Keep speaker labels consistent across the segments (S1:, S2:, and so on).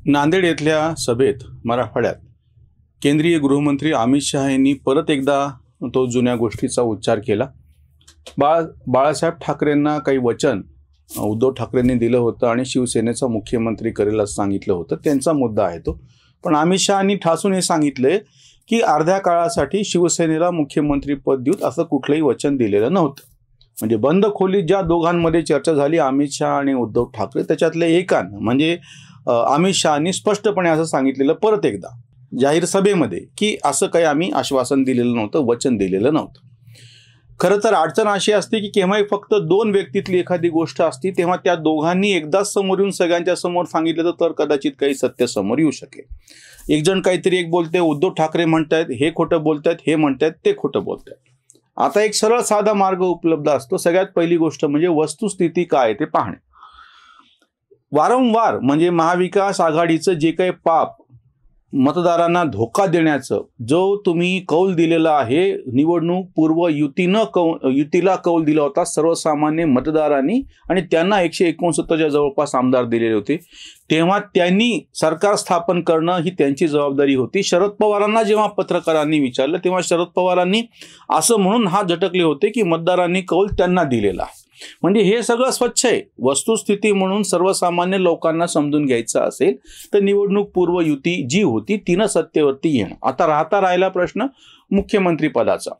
S1: नांदेड येथल्या सभेत मराठवाड्यात केंद्रीय गृहमंत्री अमित शहा यांनी परत एकदा तो जुन्या गोष्टीचा उच्चार केला। बाळासाहेब ठाकरेंना काही वचन उद्धव ठाकरेंनी दिलं होतं आणि शिवसेनेचा मुख्यमंत्री करेल असं सांगितलं होतं, त्यांचा मुद्दा आहे तो। पण अमित शहांनी ठासून हे सांगितले की अर्ध्या काळासाठी शिवसेनेला मुख्यमंत्री पद देऊ असं कुठलंही वचन दिलेलं नव्हतं। म्हणजे बंद खोलीत ज्या दोघांमध्ये चर्चा झाली अमित शहा आणि उद्धव ठाकरे, त्याच्यातले एकानं म्हणजे अमित शहांनी स्पष्टपणे असं सांगितलेलं परत एकदा जाहीर सभेमध्ये की असं काही आम्ही आश्वासन दिलेलं नव्हतं, वचन दिलेलं नव्हतं। खरं तर अडचण अशी असते की केव्हाही फक्त दोन व्यक्तीतली एखादी गोष्ट असती तेव्हा त्या दोघांनी एकदाच समोर येऊन सगळ्यांच्या समोर सांगितलं तर कदाचित काही सत्य समोर येऊ शकेल। एक जण काहीतरी एक बोलते, उद्धव ठाकरे म्हणतायत हे खोटं बोलतायत, हे म्हणतायत ते खोटं बोलतायत। आता एक सरळ साधा मार्ग उपलब्ध असतो। सगळ्यात पहिली गोष्ट म्हणजे वस्तुस्थिती काय ते पाहणे। वारंवार म्हणजे महाविकास आघाडीचं जे काही पाप मतदारांना धोका देण्याचं जो तुम्ही कौल दिलेला आहे, निवडणूक पूर्व युतीला कौल दिला होता सर्वसामान्य मतदारांनी आणि त्यांना 169च्या जवळपास आमदार दिलेले होते, तेव्हा त्यांनी सरकार स्थापन करणं ही त्यांची जबाबदारी होती। शरद पवारांना जेव्हा पत्रकारांनी विचारलं तेव्हा शरद पवारांनी असं म्हणून हात झटकले होते की मतदारांनी कौल त्यांना दिलेला आहे। म्हणजे हे सगळं स्वच्छ आहे। वस्तुस्थिती म्हणून सर्वसामान्य लोकांना समजून घ्यायचं असेल तर निवडणूक पूर्व युती जी होती तिनं सत्तेवरती येणं। आता राहिला प्रश्न मुख्यमंत्री पदाचा।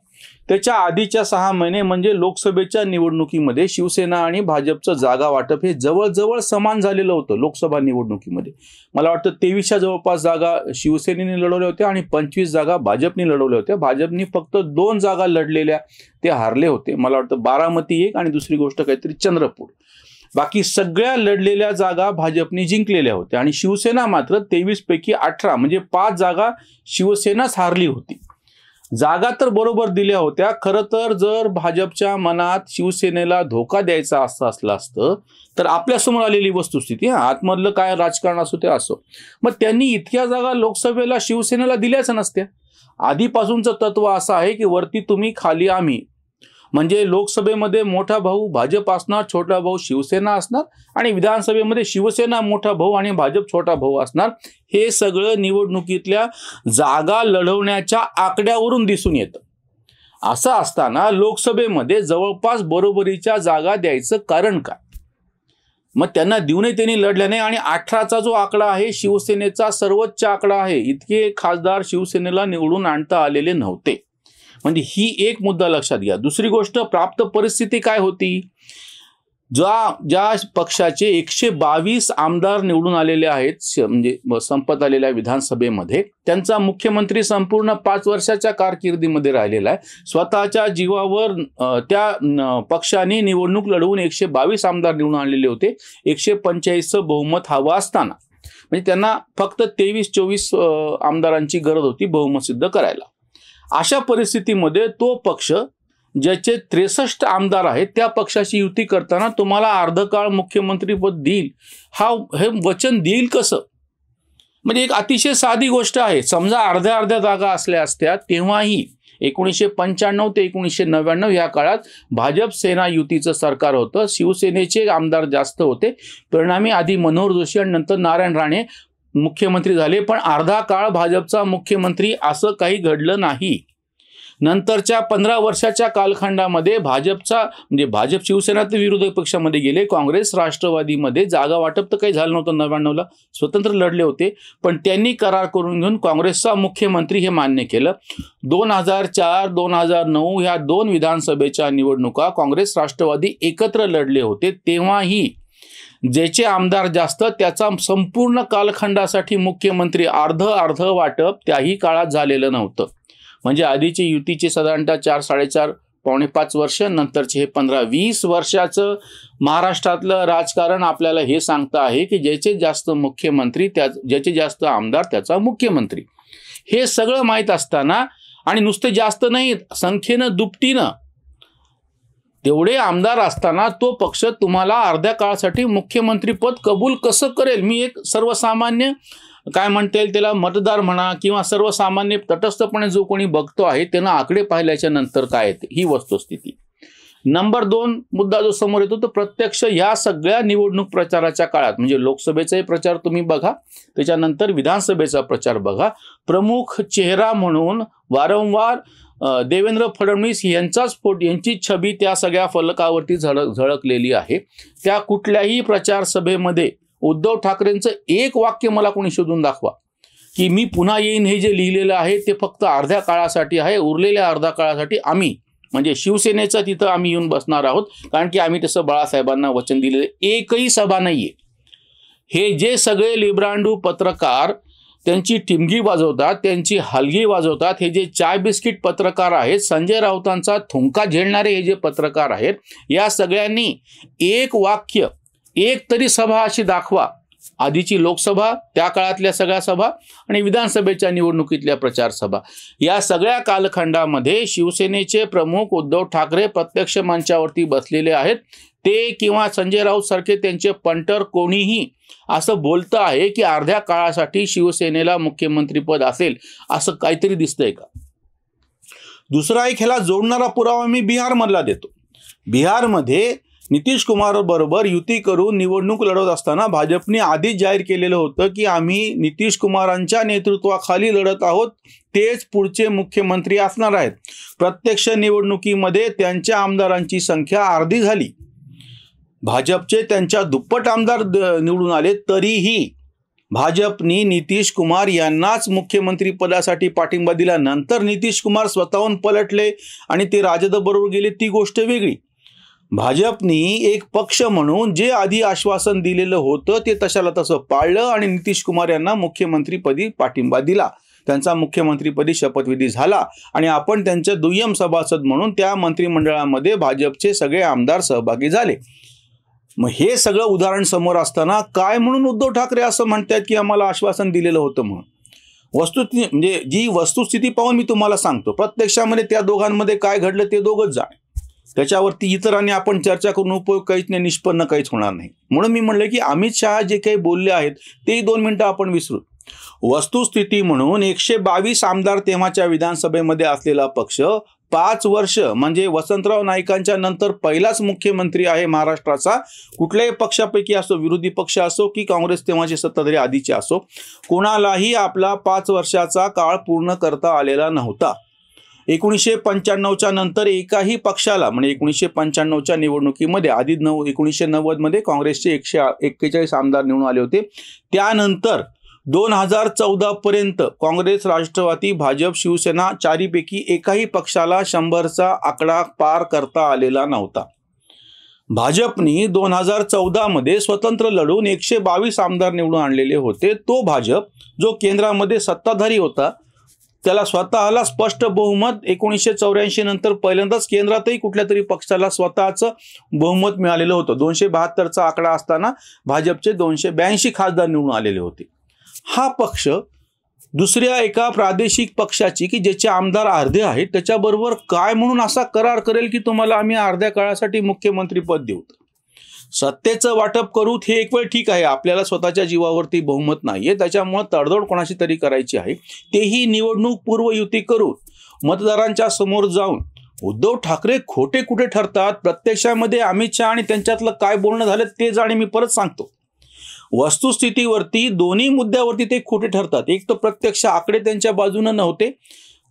S1: त्याच्या आधीच्या 6 महिने म्हणजे लोकसभेच्या निवडणुकीमध्ये शिवसेना आणि भाजपचं जागा वाटप हे जवळजवळ समान झालेलं होतं। लोकसभा निवडणुकीमध्ये मला वाटतं 23च्या जवळपास जागा शिवसेनेने लढवल्या होत्या आणि 25 जागा भाजपने लढवल्या होत्या। भाजपने फक्त 2 जागा लढलेल्या ते हारले होते, मला वाटतं बारामती एक आणि दुसरी गोष्ट काहीतरी चंद्रपूर। बाकी सगळ्या लढलेल्या जागा भाजपने जिंकलेल्या होत्या आणि शिवसेना मात्र 23 पैकी 18 म्हणजे 5 जागा शिवसेनाच हारली होती। जागा तर बरोबर दिल्या होत्या। खरं तर जर भाजपच्या मनात शिवसेनेला धोका द्यायचा असलं असतं तर आपल्यासमोर आलेली वस्तुस्थिती, आतमधलं काय राजकारण असो ते असो, मग त्यांनी इतक्या जागा लोकसभेला शिवसेनेला दिल्याच नसत्या। आधीपासूनचं तत्व असं आहे की वरती तुम्ही खाली आम्ही, म्हणजे लोकसभेमध्ये मोठा भाऊ भाजप असणार, छोटा भाऊ शिवसेना असणार आणि विधानसभेमध्ये शिवसेना मोठा भाऊ आणि भाजप छोटा भाऊ असणार। हे सगळं निवडणुकीतल्या जागा लढवण्याच्या आकड्यावरून दिसून येतं। असं असताना लोकसभेमध्ये जवळपास बरोबरीच्या जागा द्यायचं कारण काय? मग त्यांना देऊनही त्यांनी लढल्या नाही आणि 18चा जो आकडा आहे शिवसेनेचा सर्वोच्च आकडा आहे। इतके खासदार शिवसेनेला निवडून आणता आलेले नव्हते। म्हणजे ही एक मुद्दा लक्षात घ्या। दुसरी गोष्ट, प्राप्त परिस्थिती काय होती? ज्या पक्षाचे 122 आमदार निवडून आलेले आहेत म्हणजे संपत आलेल्या विधानसभेमध्ये, त्यांचा मुख्यमंत्री संपूर्ण 5 वर्षाच्या कारकिर्दीमध्ये राहिलेला आहे। स्वतःच्या जीवावर त्या पक्षाने निवडणूक लढवून 122 आमदार निवडून आणलेले होते। 145चं बहुमत हवं असताना म्हणजे त्यांना फक्त 23-24 आमदारांची गरज होती बहुमत सिद्ध करायला। अशा परिस्थितीमध्ये तो पक्ष ज्याचे 63 आमदार आहेत त्या पक्षाची युती करताना तुम्हाला अर्धकाळ मुख्यमंत्रीपद देईल हे वचन देईल कसं? म्हणजे एक अतिशय साधी गोष्ट आहे। समजा अर्ध्या जागा असल्या असत्या तेव्हाही 1995 ते 1999 या काळात भाजप सेना युतीचं सरकार होतं, शिवसेनेचे आमदार जास्त होते, परिणामी आधी मनोहर जोशी आणि नंतर नारायण राणे मुख्यमंत्री झाले, पण अर्धा काळ भाजपचा मुख्यमंत्री असं काही घडलं नाही। नंतरच्या 15 वर्षाच्या कालखंडामध्ये भाजप शिवसेना ते विरोधी पक्षामध्ये गेले, काँग्रेस राष्ट्रवादीमध्ये जागा वाटप तर काही झालं नव्हतं। 99ला स्वतंत्र लढले होते, पण त्यांनी करार करून घेऊन काँग्रेसचा मुख्यमंत्री हे मान्य केलं। 2004-2009 ह्या 2 विधानसभेच्या निवडणुका काँग्रेस राष्ट्रवादी एकत्र लढले होते, तेव्हाही ज्याचे आमदार जास्त त्याचा संपूर्ण कालखंडासाठी मुख्यमंत्री अर्ध वाटप त्याही काळात झालेलं नव्हतं। म्हणजे आधीची युतीचे साधारणतः 4-4.5 पावणे 5 वर्ष, नंतरचे हे 15-20 वर्षाचं महाराष्ट्रातलं राजकारण आपल्याला हे सांगतं आहे की ज्याचे जास्त मुख्यमंत्री ज्याचे जास्त आमदार त्याचा मुख्यमंत्री। हे सगळं माहीत असताना आणि नुसते जास्त नाही, संख्येनं दुपटीनं तेवढे आमदार असताना तो पक्ष तुम्हाला अर्ध्या काळासाठी मुख्यमंत्रीपद कबूल कसं करेल? मी एक सर्वसामान्य काय म्हणता येईल त्याला मतदार म्हणा किंवा सर्वसामान्य तटस्थपणे जो कोणी बघतो आहे त्यांना आकडे पाहिल्याच्या नंतर काय येते ही वस्तुस्थिती। नंबर 2 मुद्दा जो समोर येतो तो प्रत्यक्ष या सगळ्या निवडणूक प्रचाराच्या काळात म्हणजे लोकसभेचाही प्रचार तुम्ही बघा, त्याच्यानंतर विधानसभेचा प्रचार बघा, प्रमुख चेहरा म्हणून वारंवार देवेंद्र फडणवीस यांची छबी त्या सगळ्या फलकावरती झळकलेली आहे. त्या कुठल्याही प्रचार सभेमध्ये उद्धव ठाकरेंचं एक वाक्य मला कोणी शोधून दाखवा की मी पुन्हा येईन हे जे लिहिलेलं आहे ते फक्त अर्ध्या काळासाठी आहे, उरलेल्या अर्ध्या काळासाठी आम्ही म्हणजे शिवसेनेचं तिथं आम्ही येऊन बसणार आहोत, कारण की आम्ही तसं बाळासाहेबांना वचन दिलेलं एकही सभा नाहीये. हे जे सगळे लिब्रांडू पत्रकार त्यांची टिमगी वाजवतात, त्यांची हलगी वाजवतात, हे जे चाय बिस्किट पत्रकार आहेत, संजय राऊतांचा थुंका झेलणारे हे जे पत्रकार आहेत, या सगळ्यांनी एक वाक्य एक तरी सभा अशी दाखवा, आधीची लोकसभा, त्या काळातल्या सगळ्या सभा आणि विधानसभेच्या निवडणुकीतल्या प्रचार सभा, या सगळ्या कालखंडामध्ये शिवसेनेचे प्रमुख उद्धव ठाकरे प्रत्यक्ष मंचावरती बसलेले आहेत. ते किंवा संजय राऊत सारखे त्यांचे पंटर कोणीही असं बोलतं आहे की अर्ध्या काळासाठी शिवसेनेला मुख्यमंत्रीपद असेल असं काहीतरी दिसतंय का? दुसरा एक ह्याला जोडणारा पुरावा मी बिहारमधला देतो. बिहारमध्ये नितीश कुमार बरोबर युती करून निवडणूक लढवत असताना भाजपने आधीच जाहीर केलेलं होतं की आम्ही नितीश कुमारांच्या नेतृत्वाखाली लढत आहोत, तेच पुढचे मुख्यमंत्री असणार आहेत. प्रत्यक्ष निवडणुकीमध्ये त्यांच्या आमदारांची संख्या अर्धी झाली, भाजपचे त्यांच्या दुप्पट आमदार निवडून आले, तरीही भाजपनी नितीश कुमार यांनाच मुख्यमंत्री पदासाठी पाठिंबा दिला. नंतर नितीश कुमार स्वतःहून पलटले आणि ते राजद बरोबर गेले, ती गोष्ट वेगळी. भाजपनी एक पक्ष म्हणून जे आधी आश्वासन दिलेलं होतं ते तशाला तसं पाळलं आणि नितीश कुमार यांना मुख्यमंत्रीपदी पाठिंबा दिला. त्यांचा मुख्यमंत्रीपदी शपथविधी झाला आणि आपण त्यांचे दुय्यम सभासद म्हणून त्या मंत्रिमंडळामध्ये भाजपचे सगळे आमदार सहभागी झाले. मग हे सगळं उदाहरण समोर असताना काय म्हणून उद्धव ठाकरे असं म्हणतात की आम्हाला आश्वासन दिलेलं होतं म्हणून? म्हणजे जी वस्तुस्थिती पाहून मी तुम्हाला सांगतो, प्रत्यक्षामध्ये त्या दोघांमध्ये काय घडलं ते दोघंच जाणे, त्याच्यावरती इतरांनी आपण चर्चा करून उपयोग काहीच नाही, निष्पन्न काहीच होणार नाही. म्हणून मी म्हणलं की अमित शहा जे काही बोलले आहेत ते 2 मिनिटं आपण विसरू. वस्तुस्थिती म्हणून 122 आमदार तेव्हाच्या विधानसभेमध्ये असलेला पक्ष 5 वर्ष म्हणजे वसंतराव नाईकांच्या नंतर पहिलाच मुख्यमंत्री आहे महाराष्ट्राचा. कुठल्याही पक्षापैकी असो, विरोधी पक्ष असो की काँग्रेस तेव्हाचे सत्ताधारी आधीचे असो, कोणालाही आपला 5 वर्षाचा काळ पूर्ण करता आलेला नव्हता. 1995च्या नंतर एकाही पक्षाला म्हणजे 1995च्या निवडणुकीमध्ये आधी 1990 मध्ये काँग्रेसचे 141 आमदार निवडून आले होते. त्यानंतर 2014 पर्यंत काँग्रेस, राष्ट्रवादी, भाजप, शिवसेना चारीपैकी एकाही पक्षाला 100चा आकडा पार करता आलेला नव्हता. भाजपनी 2014 मध्ये स्वतंत्र लढून 122 आमदार निवडून आणलेले होते. तो भाजप जो केंद्रामध्ये सत्ताधारी होता त्याला स्वतःला स्पष्ट बहुमत 1984 नंतर पहिल्यांदाच केंद्रातही कुठल्या तरी पक्षाला स्वतःचं बहुमत मिळालेलं होतं. 272चा आकडा असताना भाजपचे 282 खासदार निवडून आलेले होते. हा पक्ष दुसऱ्या एका प्रादेशिक पक्षाची की ज्याचे आमदार अर्धे आहेत त्याच्याबरोबर काय म्हणून असा करार करेल की तुम्हाला आम्ही अर्ध्या काळासाठी मुख्यमंत्रीपद देऊ, सत्तेचं वाटप करू, हे एक वेळ ठीक आहे, आपल्याला स्वतःच्या जीवावरती बहुमत नाहीये, त्याच्यामुळे तडजोड कोणाशी तरी करायची आहे, तेही निवडणूक पूर्व युती करून मतदारांच्या समोर जाऊन उद्धव ठाकरे खोटे कुठे ठरतात, प्रत्यक्षामध्ये अमित शहा आणि त्यांच्यातलं काय बोलणं झालं ते जाणे. मी परत सांगतो, वस्तुस्थितीवरती दोन्ही मुद्द्यावरती ते खोटे ठरतात. एक तर प्रत्यक्ष आकडे त्यांच्या बाजूने नव्हते,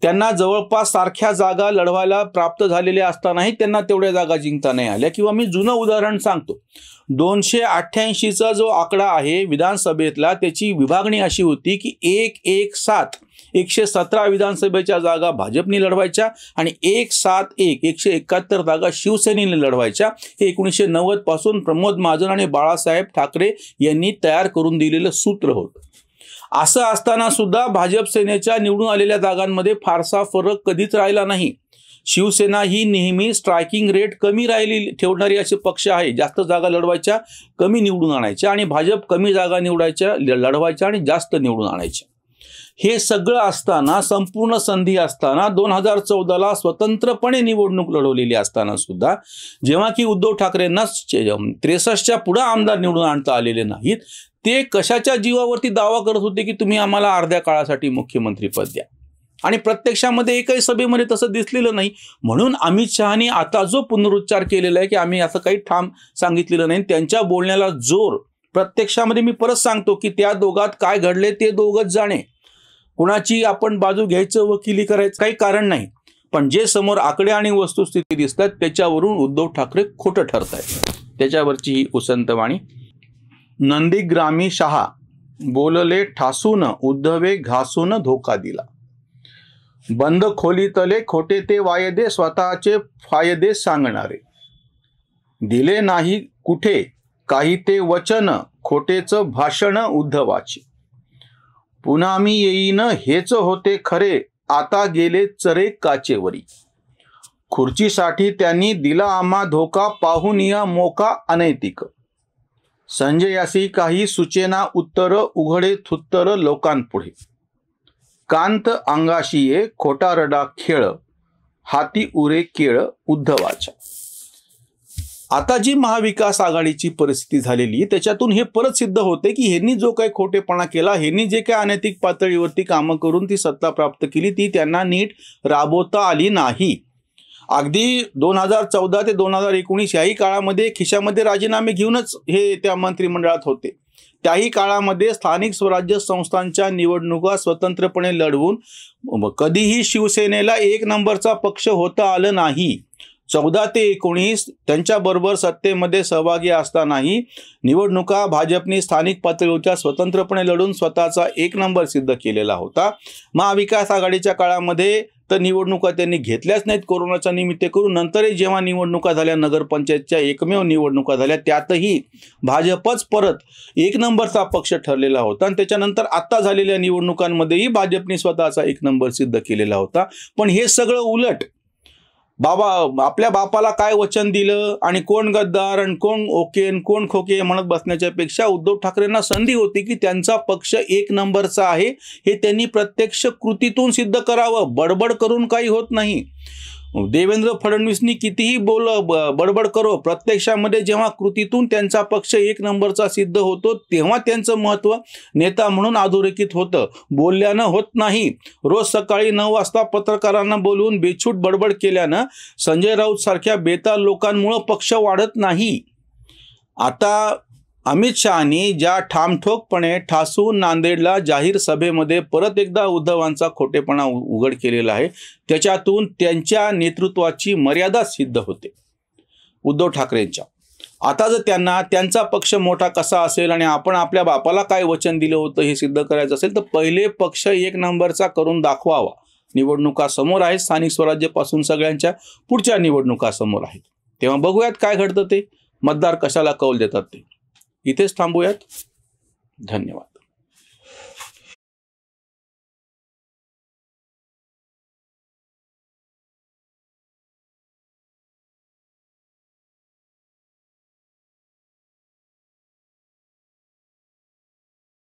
S1: त्यांना जवळपास सारख्या जागा लढवायला प्राप्त झालेल्या असतानाही त्यांना तेवढ्या जागा जिंकता नाही आल्या. किंवा मी जुनं उदाहरण सांगतो, 288चा जो आकडा आहे विधानसभेतला त्याची विभागणी अशी होती की 117 विधानसभेच्या जागा भाजपने लढवायच्या आणि 171 जागा शिवसेनेने लढवायच्या. हे 1990 पासून प्रमोद महाजन आणि बाळासाहेब ठाकरे यांनी तयार करून दिलेलं सूत्र होतं. असं असताना सुद्धा भाजप सेनेच्या निवडून आलेल्या जागांमध्ये फारसा फरक कधीच राहिला नाही. शिवसेना ही नेहमी स्ट्रायकिंग रेट कमी ठेवणारी असे पक्ष आहे, जास्त जागा लढवायच्या, कमी निवडून आणायच्या, आणि भाजप कमी जागा लढवायच्या आणि जास्त निवडून आणायच्या. हे सगळं असताना, संपूर्ण संधी असताना, 2014ला स्वतंत्रपणे निवडणूक लढवलेली असताना सुद्धा जेव्हा की उद्धव ठाकरेंना 63च्या पुढे आमदार निवडून आणता आलेले नाहीत, ते कशाच्या जीवावरती दावा करत होते की तुम्ही आम्हाला अर्ध्या काळासाठी मुख्यमंत्रीपद द्या. आणि प्रत्यक्षामध्ये एकही सभेमध्ये तसं दिसलेलं नाही. म्हणून अमित शहानी आता जो पुनरुच्चार केलेला आहे की आम्ही असं काही ठाम सांगितलेलं नाही, त्यांच्या बोलण्याला जोर प्रत्यक्षामध्ये मी परत सांगतो की त्या दोघात काय घडले ते दोघंच जाणे. कुणाची आपण बाजू घ्यायचं, वकिली करायचं काही कारण नाही. पण जे समोर आकडे आणि वस्तुस्थिती दिसतात त्याच्यावरून उद्धव ठाकरे खोटं ठरत आहेत. त्याच्यावरची ही उसंतवाणी. नंदीग्रामी शहा बोलले ठासून, उद्धवे घासून धोका दिला. बंद खोलीतले खोटे ते वायदे, स्वतःचे फायदे सांगणारे. दिले नाही कुठे काही ते वचन, खोटेच भाषण उद्धवाचे. पुन्हा मी येईन हेच होते खरे, आता गेले चरे काचेवरी. खुर्चीसाठी त्यांनी दिला आम्हा धोका, पाहून या मोका अनैतिक. संजयासी काही सुचेना उत्तर, उघडे थुत्तर लोकांपुढे. कांत अंगाशी ये खोटा रडा खेळ, हाती उरे केळ उद्धवाच्या. आता जी महाविकास आघाडीची परिस्थिती झालेली त्याच्यातून हे परत सिद्ध होते की ह्यांनी जो काही खोटेपणा केला, ह्यांनी जे काही अनैतिक पातळीवरती कामं करून ती सत्ता प्राप्त केली ती त्यांना नीट राबवता आली नाही. अगदी 2014 ते 2019 याही काळामध्ये खिशामध्ये राजीनामे घेऊनच हे त्या मंत्रिमंडळात होते. त्याही काळामध्ये स्थानिक स्वराज्य संस्थांच्या निवडणुका स्वतंत्रपणे लढवून कधीही शिवसेनेला एक नंबरचा पक्ष होता आलं नाही. 14 ते 19 त्यांच्याबरोबर सत्तेमध्ये सहभागी असतानाही निवडणुका भाजपने स्थानिक पातळीवरच्या स्वतंत्रपणे लढून स्वतःचा एक नंबर सिद्ध केलेला होता. महाविकास आघाडीच्या काळामध्ये तर निवडणुका त्यांनी घेतल्याच नाहीत कोरोनाच्या निमित्त करून. नंतरही जेव्हा निवडणुका झाल्या, नगरपंचायतच्या एकमेव निवडणुका झाल्या, त्यातही भाजपच परत एक नंबरचा पक्ष ठरलेला होता. आणि त्याच्यानंतर आता झालेल्या निवडणुकांमध्येही भाजपने स्वतःचा एक नंबर सिद्ध केलेला होता. पण हे सगळं उलट. आपल्या बापाला काय वचन दिलं आणि कोण गद्दार आणि कोण ओके आणि कोण खोके म्हणत बसण्याच्या पेक्षा उद्धव ठाकरेंना संधी होती की त्यांचा पक्ष एक नंबरचा आहे हे त्यांनी प्रत्यक्ष कृतीतून सिद्ध करावं. बडबड करून काही होत नाही. देवेंद्र फडणवीसनी कितीही बडबड करो, प्रत्यक्षामध्ये जेव्हा कृतीतून त्यांचा पक्ष एक नंबरचा सिद्ध होतो तेव्हा त्यांचं महत्त्व नेता म्हणून अधोरेखित होतं. बोलल्यानं होत नाही. रोज सकाळी 9 वाजता पत्रकारांना बोलवून बेछूट बडबड केल्यानं संजय राऊत सारख्या बेताल लोकांमुळे पक्ष वाढत नाही. आता अमित शहानी ज्या ठामठोकपणे ठासून नांदेडला जाहीर सभेमध्ये परत एकदा उद्धवांचा खोटेपणा उघड केलेला आहे, त्याच्यातून त्यांच्या नेतृत्वाची मर्यादा सिद्ध होते उद्धव ठाकरेंच्या. आता जर त्यांना त्यांचा पक्ष मोठा कसा असेल आणि आपण आपल्या बापाला काय वचन दिलं होतं हे सिद्ध करायचं असेल तर पहिले पक्ष एक नंबरचा करून दाखवावा. निवडणुका समोर आहेत, स्थानिक स्वराज्यापासून सगळ्यांच्या पुढच्या निवडणुका समोर आहेत. तेव्हा बघूयात काय घडतं ते, मतदार कशाला कौल देतात ते. इथेच थांबूयात. धन्यवाद.